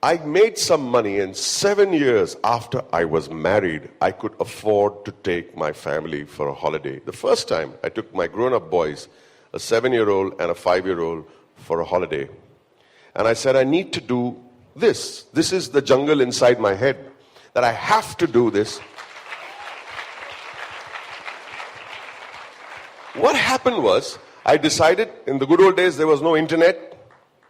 I made some money, and 7 years after I was married, I could afford to take my family for a holiday. The first time I took my grown-up boys, a 7-year-old and a 5-year-old, for a holiday. And I said, I need to do this. This is the jungle inside my head, that I have to do this. What happened was, I decided, in the good old days, there was no internet.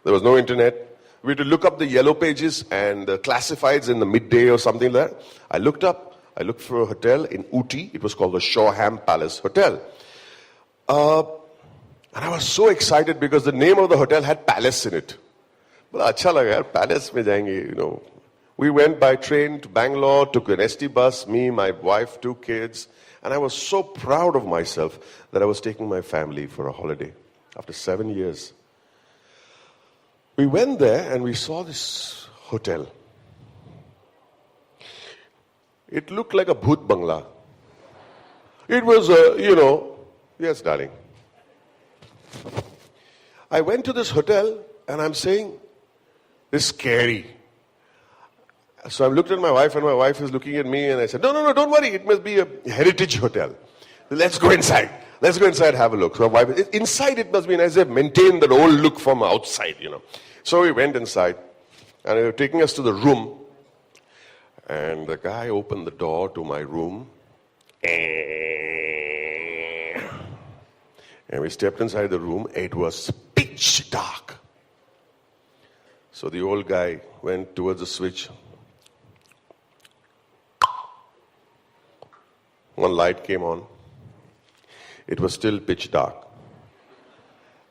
There was no internet. We had to look up the yellow pages and the classifieds in the midday or something like that. I looked for a hotel in Ooty. It was called the Shoreham Palace Hotel. And I was so excited because the name of the hotel had palace in it. But acha laga yaar, palace mein jayenge, you know. We went by train to Bangalore, took an ST bus, me, my wife, 2 kids. And I was so proud of myself that I was taking my family for a holiday after 7 years. We went there and we saw this hotel. It looked like a bhoot bangla. It was, yes, darling. I went to this hotel and I'm saying, this is scary. So I looked at my wife and my wife is looking at me and I said, no, don't worry. It must be a heritage hotel. Let's go inside. Let's go inside and have a look. So my wife, inside it must be nice. They've maintained that old look from outside, So we went inside and they were taking us to the room. And the guy opened the door to my room. And we stepped inside the room. It was pitch dark. So the old guy went towards the switch. One light came on. It was still pitch dark.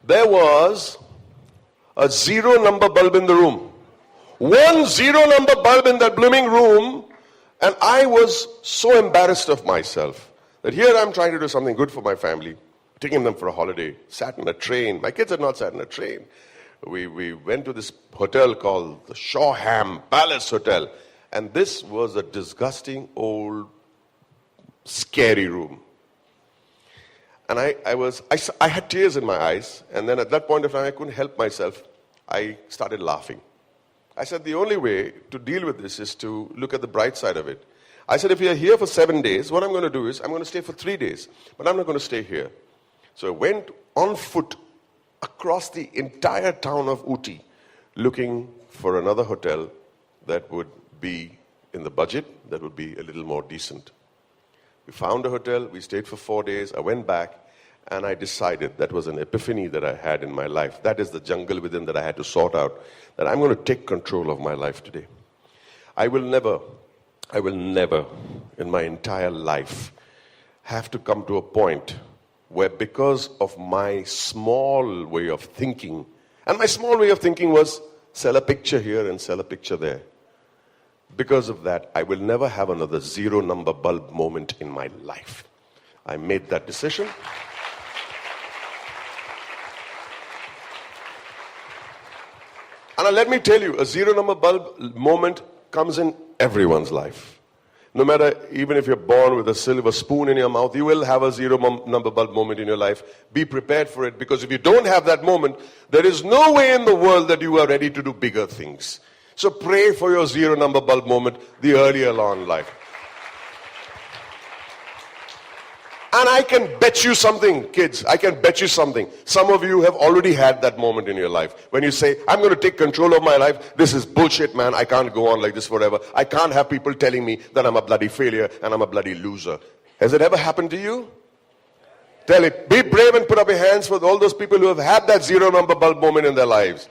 There was a 0 number bulb in the room. 1 0 number bulb in that blooming room. And I was so embarrassed of myself that here I'm trying to do something good for my family, taking them for a holiday, sat in a train. My kids had not sat in a train. We went to this hotel called the Shoreham Palace Hotel. And this was a disgusting old scary room. And I had tears in my eyes. And then at that point of time, I couldn't help myself. I started laughing. I said, the only way to deal with this is to look at the bright side of it. I said, if we are here for 7 days, what I'm going to do is I'm going to stay for 3 days. But I'm not going to stay here. So I went on foot across the entire town of Ooty looking for another hotel that would be in the budget, that would be a little more decent. We found a hotel, we stayed for 4 days, I went back, and I decided, that was an epiphany that I had in my life. That is the jungle within that I had to sort out, that I'm going to take control of my life today. I will never, in my entire life, have to come to a point where because of my small way of thinking, and my small way of thinking was sell a picture here and sell a picture there. Because of that, I will never have another 0 number bulb moment in my life. I made that decision. And let me tell you, a 0 number bulb moment comes in everyone's life. No matter, even if you're born with a silver spoon in your mouth, you will have a 0 number bulb moment in your life. Be prepared for it, because if you don't have that moment, there is no way in the world that you are ready to do bigger things. So pray for your 0 number bulb moment the earlier on in life. And I can bet you something, kids, I can bet you something. Some of you have already had that moment in your life. When you say, I'm going to take control of my life. This is bullshit, man. I can't go on like this forever. I can't have people telling me that I'm a bloody failure and I'm a bloody loser. Has it ever happened to you? Tell it. Be brave and put up your hands for all those people who have had that 0 number bulb moment in their lives.